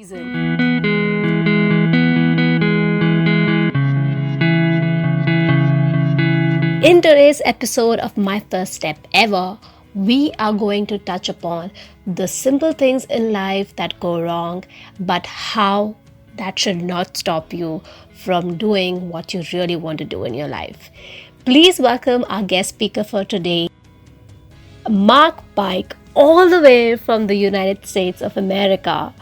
Season. In today's episode of My First Step Ever, we are going to touch upon the simple things in life that go wrong, but how that should not stop you from doing what you really want to do in your life. Please welcome our guest speaker for today, Mark Pike, all the way from the United States of America.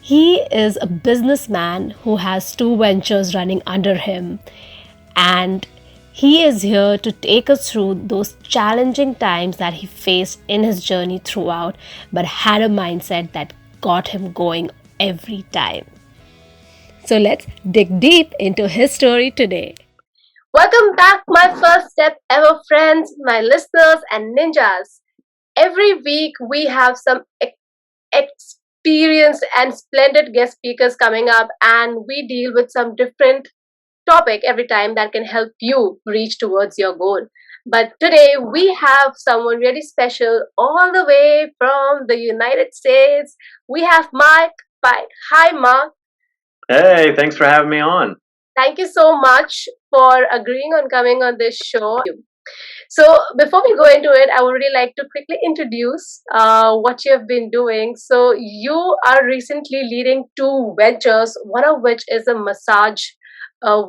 He is a businessman who has two ventures running under him, and he is here to take us through those challenging times that he faced in his journey throughout, but had a mindset that got him going every time. So let's dig deep into his story today. Welcome back, my first step ever friends, my listeners, and ninjas. Every week we have some experienced and splendid guest speakers coming up, and we deal with some different topic every time that can help you reach towards your goal. But today we have someone really special all the way from the United States. We have Mark Pike. Hi, Mark. Hey, thanks for having me on. Thank you so much for agreeing on coming on this show. So, before we go into it, I would really like to quickly introduce what you have been doing. So, you are recently leading two ventures, one of which is a massage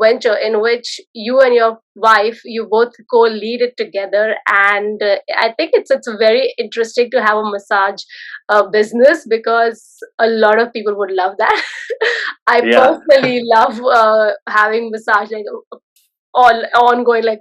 venture in which you and your wife you both co-lead it together, and I think it's very interesting to have a massage business because a lot of people would love that. I personally love having massage like all ongoing like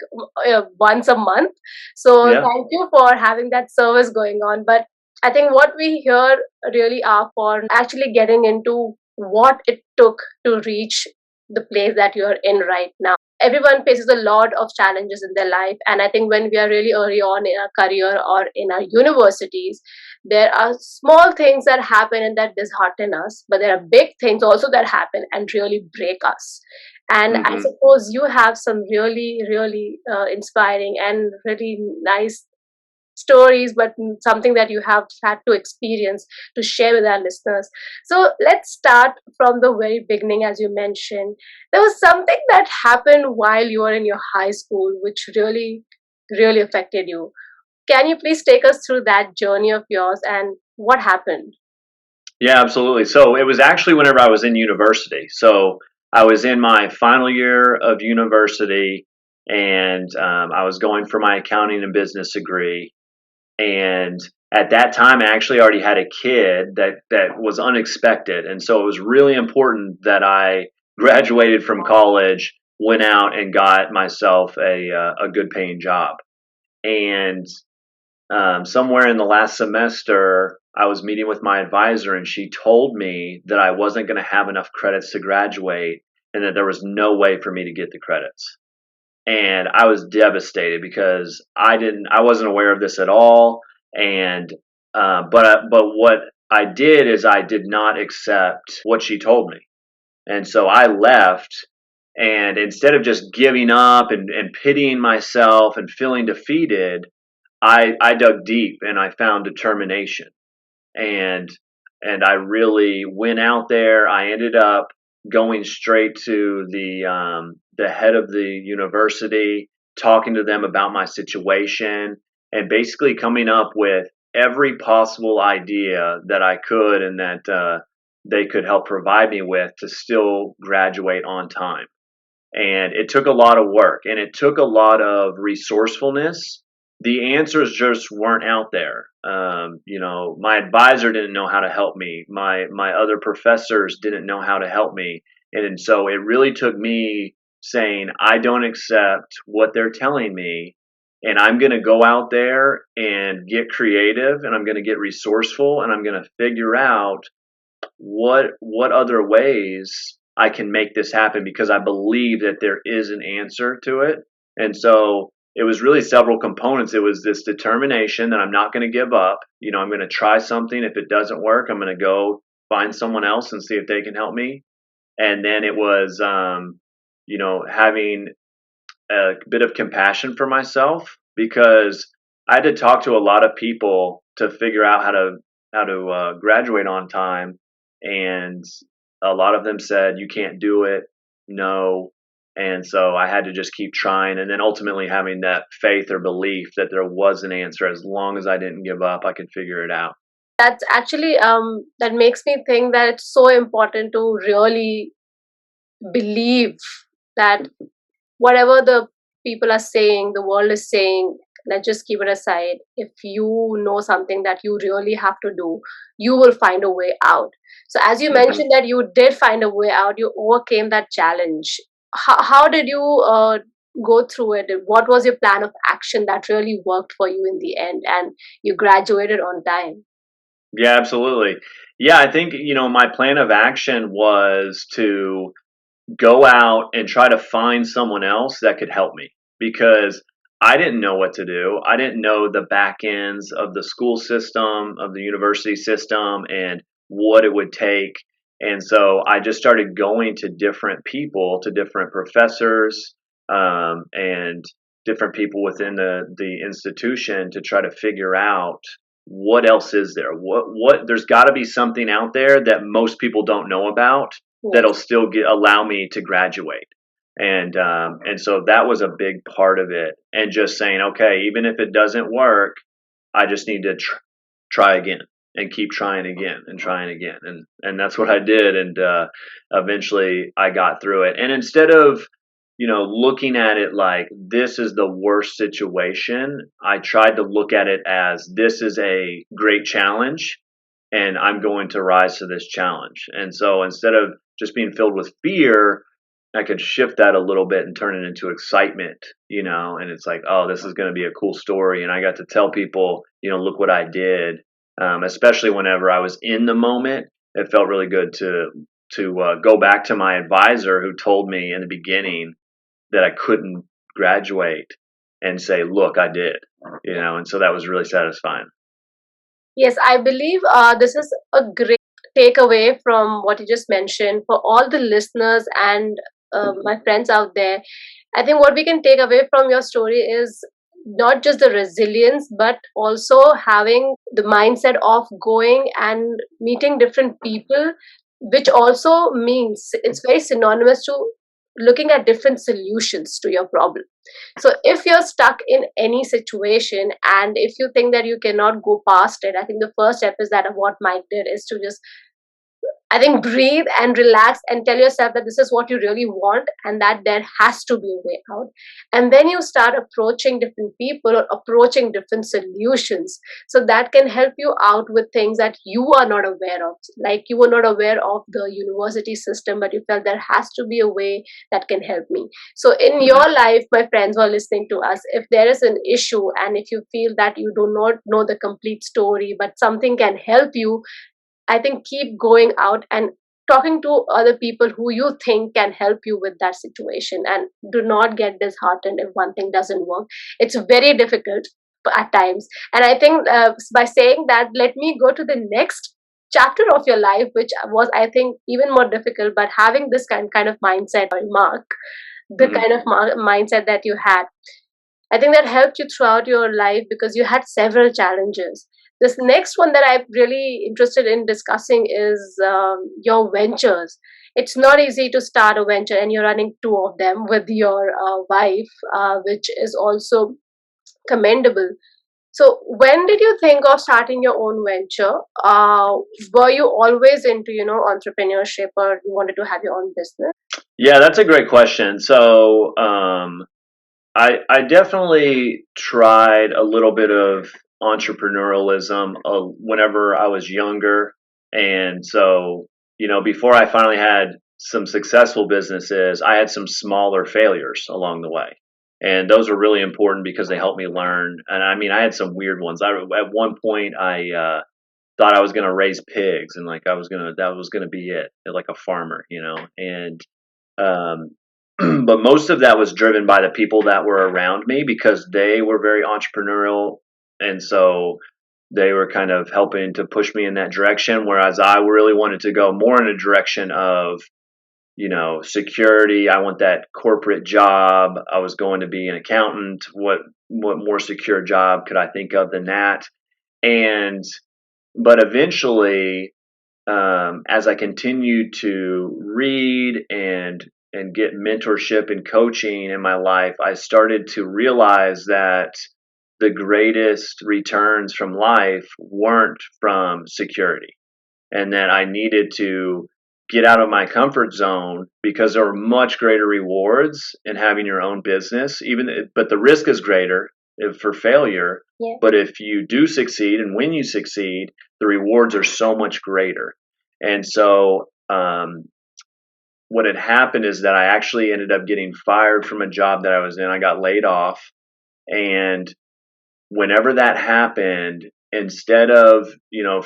once a month. So thank you for having that service going on. But I think what we here really are for actually getting into what it took to reach the place that you're in right now. Everyone faces a lot of challenges in their life, and I think when we are really early on in our career or in our universities, there are small things that happen and that dishearten us, but there are big things also that happen and really break us. And I suppose you have some really inspiring and really nice stories, but something that you have had to experience to share with our listeners. So let's start from the very beginning. As you mentioned, there was something that happened while you were in your high school, which really affected you. Can you please take us through that journey of yours and what happened? Yeah, absolutely. So it was actually whenever I was in university. So I was in my final year of university, and I was going for my accounting and business degree. And at that time, I actually already had a kid that was unexpected, and so it was really important that I graduated from college, went out and got myself a good paying job. And somewhere in the last semester, I was meeting with my advisor, and she told me that I wasn't going to have enough credits to graduate, and that there was no way for me to get the credits. And I was devastated because I wasn't aware of this at all. And but what I did is I did not accept what she told me, and so I left. And instead of just giving up and pitying myself and feeling defeated, I dug deep and I found determination, and I really went out there. I ended up going straight to the head of the university, talking to them about my situation, and basically coming up with every possible idea that I could and that they could help provide me with to still graduate on time. And it took a lot of work and it took a lot of resourcefulness. The answers just weren't out there. My advisor didn't know how to help me. My other professors didn't know how to help me. And so it really took me saying, I don't accept what they're telling me. And I'm going to go out there and get creative, and I'm going to get resourceful, and I'm going to figure out what other ways I can make this happen, because I believe that there is an answer to it. And so it was really several components. It was this determination that I'm not going to give up. I'm going to try something. If it doesn't work, I'm going to go find someone else and see if they can help me. And then it was, having a bit of compassion for myself, because I had to talk to a lot of people to figure out how to graduate on time. And a lot of them said, you can't do it. No. And so I had to just keep trying. And then ultimately having that faith or belief that there was an answer. As long as I didn't give up, I could figure it out. That's actually that makes me think that it's so important to really believe that whatever the people are saying, the world is saying, let's just keep it aside. If you know something that you really have to do, you will find a way out. So, as you Hmm. mentioned, that you did find a way out, you overcame that challenge. How did you go through it? What was your plan of action that really worked for you in the end, and you graduated on time? Yeah, absolutely. Yeah, I think, my plan of action was to go out and try to find someone else that could help me because I didn't know what to do. I didn't know the back ends of the school system, of the university system, and what it would take. And so I just started going to different people, to different professors, and different people within the institution to try to figure out what else is there. What there's got to be something out there that most people don't know about Yes. that'll still allow me to graduate. And so that was a big part of it. And just saying, okay, even if it doesn't work, I just need to try again and keep trying again and trying again. And that's what I did. And eventually I got through it. And instead of, looking at it like this is the worst situation, I tried to look at it as this is a great challenge and I'm going to rise to this challenge. And so instead of just being filled with fear, I could shift that a little bit and turn it into excitement, and it's like, oh, this is going to be a cool story. And I got to tell people, look what I did. Especially whenever I was in the moment, it felt really good to go back to my advisor who told me in the beginning that I couldn't graduate and say, look, I did, and so that was really satisfying. Yes, I believe this is a great takeaway from what you just mentioned for all the listeners and my friends out there. I think what we can take away from your story is not just the resilience, but also having the mindset of going and meeting different people, which also means it's very synonymous to looking at different solutions to your problem. So if you're stuck in any situation and if you think that you cannot go past it, I think the first step is that what Mike did is to just, I think, breathe and relax and tell yourself that this is what you really want and that there has to be a way out. And then you start approaching different people or approaching different solutions. So that can help you out with things that you are not aware of. Like you were not aware of the university system, but you felt there has to be a way that can help me. So in Hmm. your life, my friends who are listening to us, if there is an issue and if you feel that you do not know the complete story, but something can help you, I think keep going out and talking to other people who you think can help you with that situation, and do not get disheartened if one thing doesn't work. It's very difficult at times. And I think by saying that, let me go to the next chapter of your life, which was, I think, even more difficult, but having this kind of mindset, or Mark, the Hmm. kind of mindset that you had, I think that helped you throughout your life because you had several challenges. This next one that I'm really interested in discussing is your ventures. It's not easy to start a venture, and you're running two of them with your wife, which is also commendable. So, when did you think of starting your own venture? Were you always into, entrepreneurship, or you wanted to have your own business? Yeah, that's a great question. So, I definitely tried a little bit of entrepreneurialism whenever I was younger, and so before I finally had some successful businesses, I had some smaller failures along the way, and those were really important because they helped me learn. And I mean, I had some weird ones. At one point I thought I was going to raise pigs, and like that was gonna be it, like a farmer, and um, but most of that was driven by the people that were around me because they were very entrepreneurial. And so they were kind of helping to push me in that direction. Whereas I really wanted to go more in a direction of, security. I want that corporate job. I was going to be an accountant. What more secure job could I think of than that? And, but eventually, as I continued to read and get mentorship and coaching in my life, I started to realize that the greatest returns from life weren't from security, and that I needed to get out of my comfort zone because there are much greater rewards in having your own business, but the risk is greater for failure. Yeah. But if you do succeed, and when you succeed, the rewards are so much greater. And so, what had happened is that I actually ended up getting fired from a job that I was in. I got laid off, and whenever that happened, instead of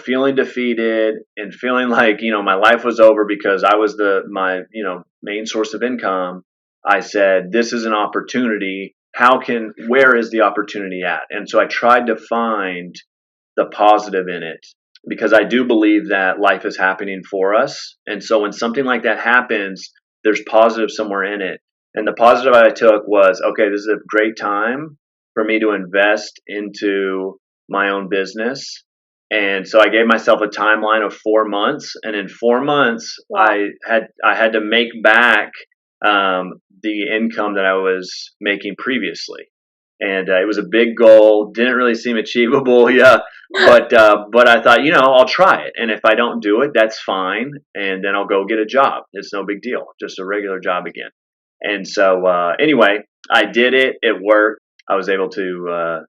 feeling defeated and feeling like my life was over because I was the my main source of income, I said, this is an opportunity. Where is the opportunity at? And so I tried to find the positive in it, because I do believe that life is happening for us. And so when something like that happens, there's positive somewhere in it. And the positive I took was, okay, this is a great time for me to invest into my own business. And so I gave myself a timeline of 4 months, and in 4 months, Wow. I had to make back the income that I was making previously. And it was a big goal. Didn't really seem achievable, yeah. But I thought, I'll try it, and if I don't do it, that's fine, and then I'll go get a job. It's no big deal, just a regular job again. And so anyway, I did it. It worked. I was able to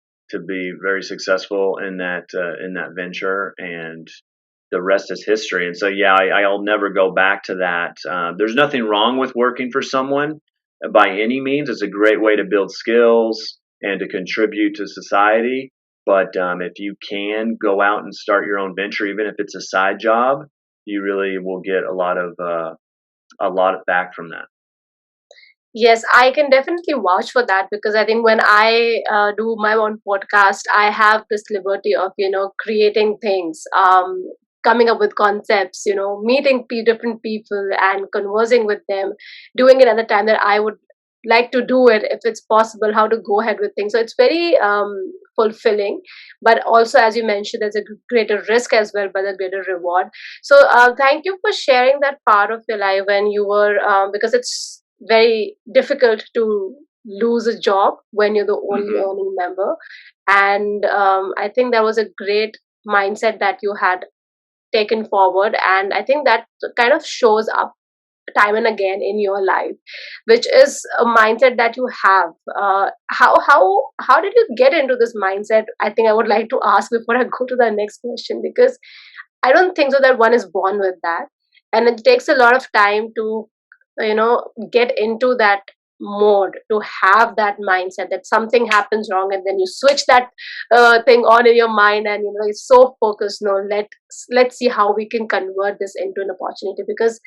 be very successful in that venture, and the rest is history. And so yeah, I'll never go back to that. There's nothing wrong with working for someone by any means. It's a great way to build skills and to contribute to society. But if you can go out and start your own venture, even if it's a side job, you really will get a lot back from that. Yes, I can definitely vouch for that, because I think when I do my own podcast, I have this liberty of, creating things, coming up with concepts, meeting different people and conversing with them, doing it at the time that I would like to do it, if it's possible, how to go ahead with things. So it's very fulfilling, but also, as you mentioned, there's a greater risk as well, but a greater reward. So thank you for sharing that part of your life when you were, because it's very difficult to lose a job when you're the only Hmm. earning member. And I think that was a great mindset that you had taken forward. And I think that kind of shows up time and again in your life, which is a mindset that you have. How did you get into this mindset? I think I would like to ask before I go to the next question, because I don't think so that one is born with that, and it takes a lot of time to get into that mode, to have that mindset that something happens wrong, and then you switch that thing on in your mind, and it's so focused. No, let's see how we can convert this into an opportunity, because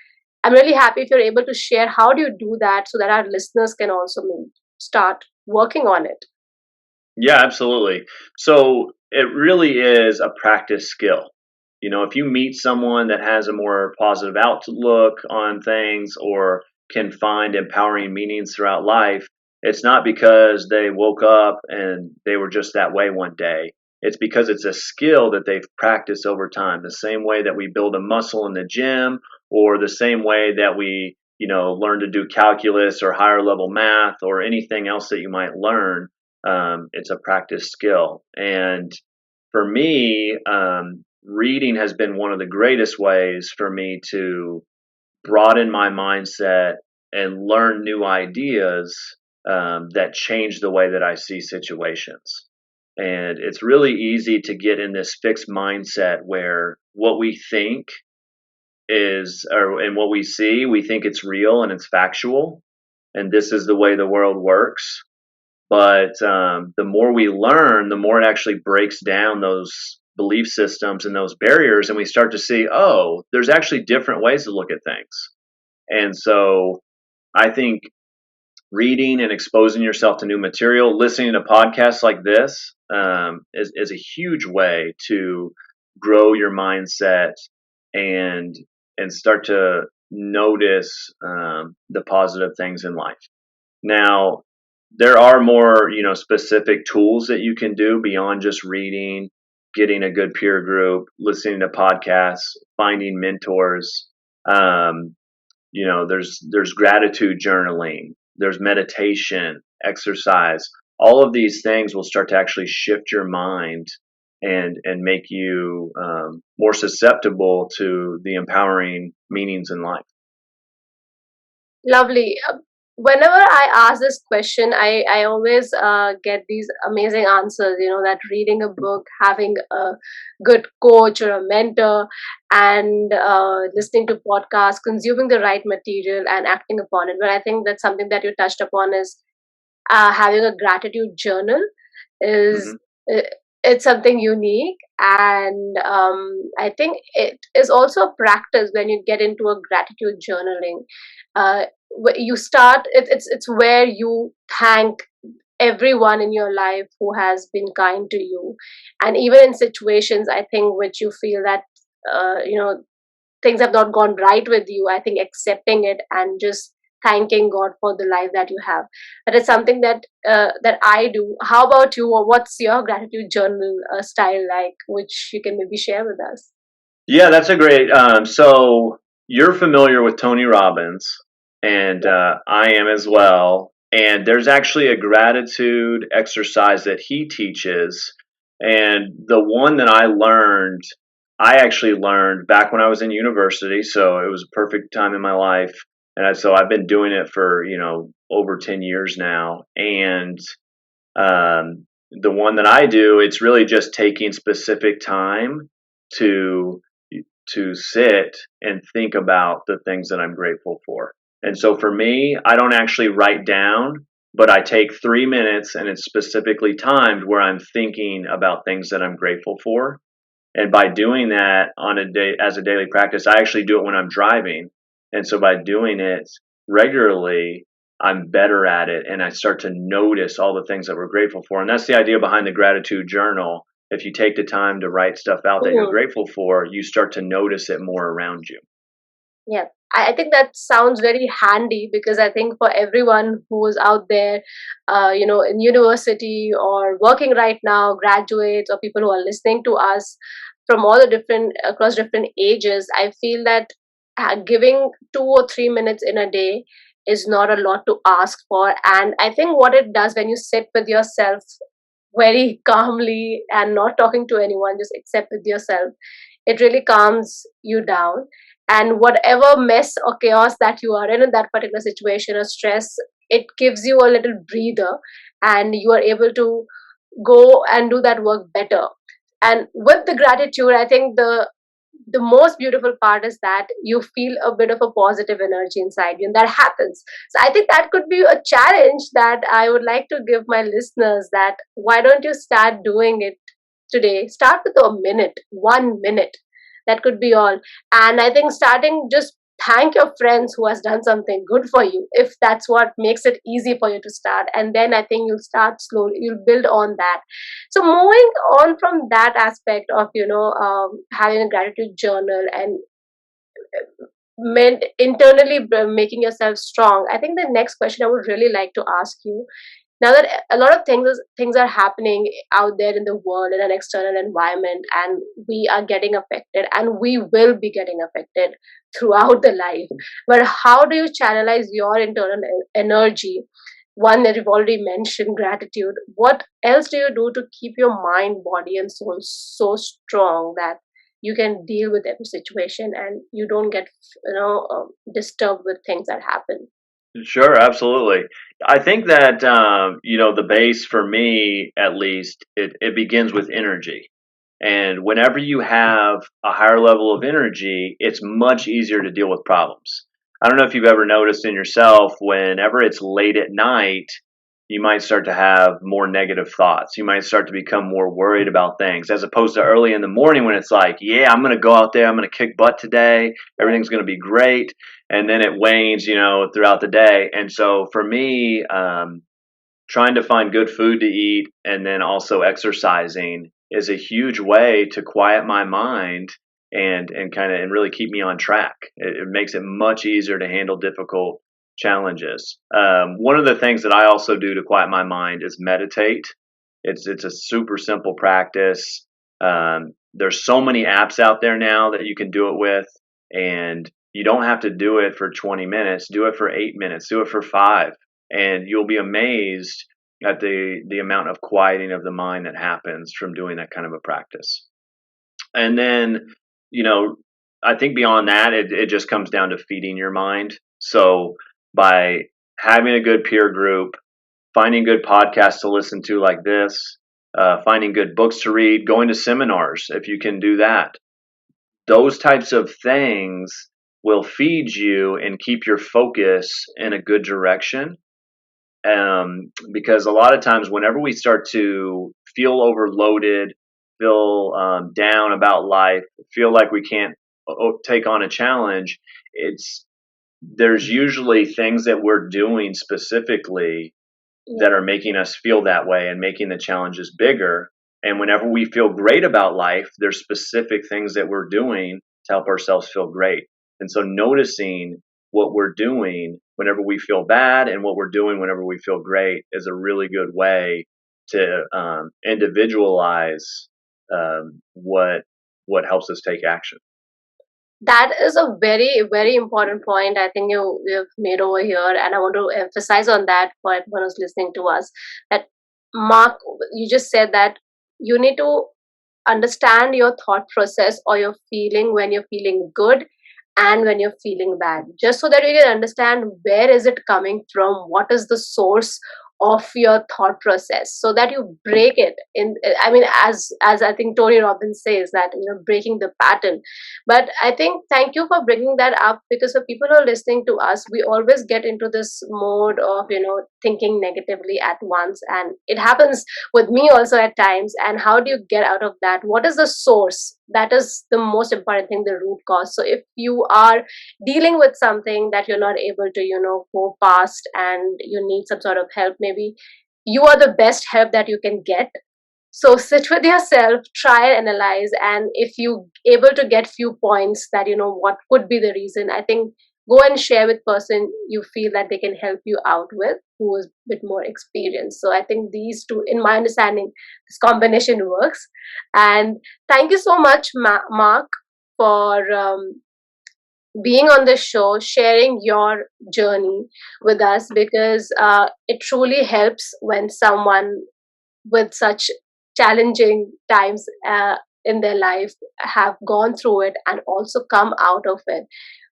I'm really happy if you're able to share how do you do that, so that our listeners can also maybe start working on it. Yeah, absolutely. So it really is a practice skill. If you meet someone that has a more positive outlook on things, or can find empowering meanings throughout life, it's not because they woke up and they were just that way one day. It's because it's a skill that they've practiced over time, the same way that we build a muscle in the gym, or the same way that we, learn to do calculus or higher level math or anything else that you might learn. It's a practice skill. And for me, reading has been one of the greatest ways for me to broaden my mindset and learn new ideas that change the way that I see situations. And it's really easy to get in this fixed mindset where what we think and what we think it's real and it's factual. And this is the way the world works. But the more we learn, the more it actually breaks down those belief systems and those barriers, and we start to see, oh, there's actually different ways to look at things. And so I think reading and exposing yourself to new material, listening to podcasts like this, is a huge way to grow your mindset and start to notice the positive things in life. Now, there are more, specific tools that you can do beyond just reading. getting a good peer group, listening to podcasts, finding mentors. Um, there's gratitude journaling, there's meditation, exercise. All of these things will start to actually shift your mind and make you more susceptible to the empowering meanings in life. Lovely. Whenever I ask this question, I always get these amazing answers. That reading a book, having a good coach or a mentor, and listening to podcasts, consuming the right material, and acting upon it. But I think that's something that you touched upon is having a gratitude journal is Hmm. uh, it's something unique, and I think it is also a practice when you get into a gratitude journaling. You start it's where you thank everyone in your life who has been kind to you, and even in situations, I think, which you feel that things have not gone right with you, I think accepting it and just thanking God for the life that you have. That is something that I do. How about you? Or what's your gratitude journal style like, which you can maybe share with us? Yeah, that's a great. So you're familiar with Tony Robbins, and I am as well. And there's actually a gratitude exercise that he teaches. And the one that I actually learned back when I was in university. So it was a perfect time in my life. So I've been doing it for, over 10 years now. And the one that I do, it's really just taking specific time to sit and think about the things that I'm grateful for. And so for me, I don't actually write down, but I take 3 minutes and it's specifically timed where I'm thinking about things that I'm grateful for. And by doing that on a day as a daily practice, I actually do it when I'm driving. And so by doing it regularly, I'm better at it and I start to notice all the things that we're grateful for. And that's the idea behind the gratitude journal. If you take the time to write stuff out that you're Mhm. grateful for, you start to notice it more around you. Yeah, I think that sounds very handy, because I think for everyone who's out there, in university or working right now, graduates or people who are listening to us from all the different across different ages, I feel that giving 2 or 3 minutes in a day is not a lot to ask for. And I think what it does when you sit with yourself very calmly and not talking to anyone, just except with yourself, it really calms you down. And whatever mess or chaos that you are in that particular situation or stress, it gives you a little breather, and you are able to go and do that work better. And with the gratitude, I think the most beautiful part is that you feel a bit of a positive energy inside you, and that happens. So I think that could be a challenge that I would like to give my listeners, that why don't you start doing it today? Start with a minute, 1 minute. That could be all. And I think starting, just thank your friends who has done something good for you, if that's what makes it easy for you to start. And then I think you'll start slowly, you'll build on that. So moving on from that aspect of having a gratitude journal and internally making yourself strong, I think the next question I would really like to ask you, now that a lot of things are happening out there in the world, in an external environment, and we are getting affected, and we will be getting affected throughout the life, but how do you channelize your internal energy? One that you've already mentioned, gratitude. What else do you do to keep your mind, body, and soul so strong that you can deal with every situation and you don't get disturbed with things that happen? Sure, absolutely. I think that the base for me, at least, it begins with energy. And whenever you have a higher level of energy, it's much easier to deal with problems. I don't know if you've ever noticed in yourself, whenever it's late at night, you might start to have more negative thoughts. You might start to become more worried about things, as opposed to early in the morning when it's like, yeah, I'm going to go out there, I'm going to kick butt today, everything's going to be great. And then it wanes, throughout the day. And so for me, trying to find good food to eat and then also exercising is a huge way to quiet my mind and kind of and really keep me on track. It makes it much easier to handle difficult challenges. One of the things that I also do to quiet my mind is meditate. It's a super simple practice. There's so many apps out there now that you can do it with, and you don't have to do it for 20 minutes. Do it for 8 minutes. Do it for 5, and you'll be amazed at the amount of quieting of the mind that happens from doing that kind of a practice. And then, I think beyond that, it just comes down to feeding your mind. So by having a good peer group, finding good podcasts to listen to like this, finding good books to read, going to seminars if you can do that. Those types of things will feed you and keep your focus in a good direction. Because a lot of times, whenever we start to feel overloaded, feel down about life, feel like we can't take on a challenge, there's usually things that we're doing specifically that are making us feel that way and making the challenges bigger. And whenever we feel great about life, there's specific things that we're doing to help ourselves feel great. And so noticing what we're doing whenever we feel bad and what we're doing whenever we feel great is a really good way to individualize what helps us take action. That is a very, very important point I think you've made over here. And I want to emphasize on that for everyone who's listening to us. That, Mark, you just said that you need to understand your thought process or your feeling when you're feeling good and when you're feeling bad, just so that you can understand where is it coming from, what is the source of your thought process, so that you break it in. I mean, as I think Tony Robbins says, that breaking the pattern. But I think, thank you for bringing that up, because for people who are listening to us, we always get into this mode of thinking negatively at once, and it happens with me also at times. And how do you get out of that? What is the source? That is the most important thing, the root cause. So if you are dealing with something that you're not able to go past, and you need some sort of help, maybe you are the best help that you can get. So sit with yourself, try and analyze, and if you able to get few points that what could be the reason, I think go and share with person you feel that they can help you out with, who is a bit more experienced. So I think these two, in my understanding, this combination works. And thank you so much, Mark, for being on the show, sharing your journey with us, because it truly helps when someone with such challenging times in their life have gone through it and also come out of it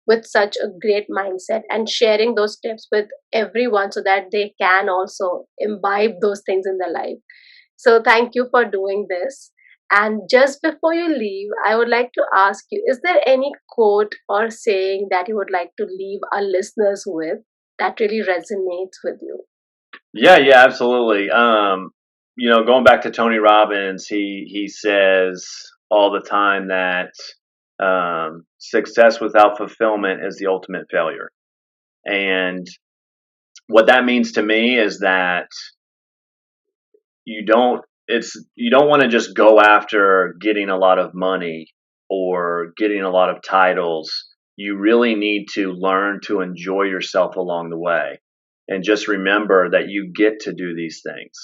with such a great mindset, and sharing those tips with everyone so that they can also imbibe those things in their life. So thank you for doing this. And just before you leave, I would like to ask you, is there any quote or saying that you would like to leave our listeners with that really resonates with you? Yeah, absolutely. Going back to Tony Robbins, he says all the time that success without fulfillment is the ultimate failure. And what that means to me is that you don't want to just go after getting a lot of money or getting a lot of titles. You really need to learn to enjoy yourself along the way, and just remember that you get to do these things.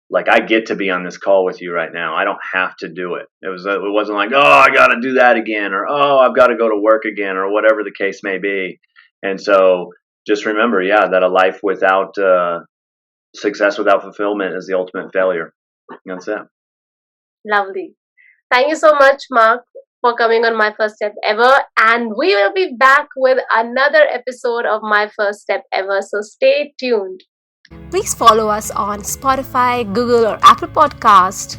Like, I get to be on this call with you right now. I don't have to do it. It wasn't like, oh, I got to do that again, or oh, I've got to go to work again, or whatever the case may be. And so just remember, that a life without success without fulfillment is the ultimate failure. That's it. Lovely. Thank you so much, Mark, for coming on My First Step Ever. And we will be back with another episode of My First Step Ever. So stay tuned. Please follow us on Spotify, Google, or Apple Podcast.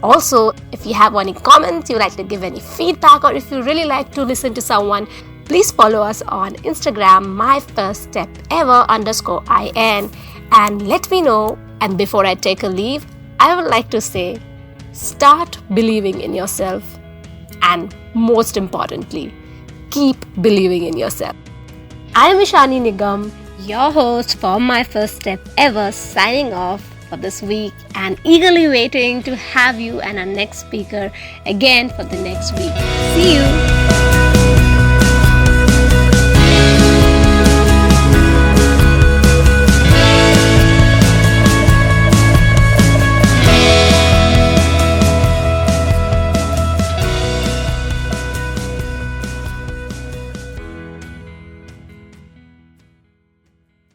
Also, if you have any comments, you like to give any feedback, or if you really like to listen to someone, please follow us on Instagram, myfirststepever_IN, and let me know. And before I take a leave, I would like to say, start believing in yourself. And most importantly, keep believing in yourself. I am Ishani Nigam, your host for My First Step Ever, signing off for this week, and eagerly waiting to have you and our next speaker again for the next week. See you.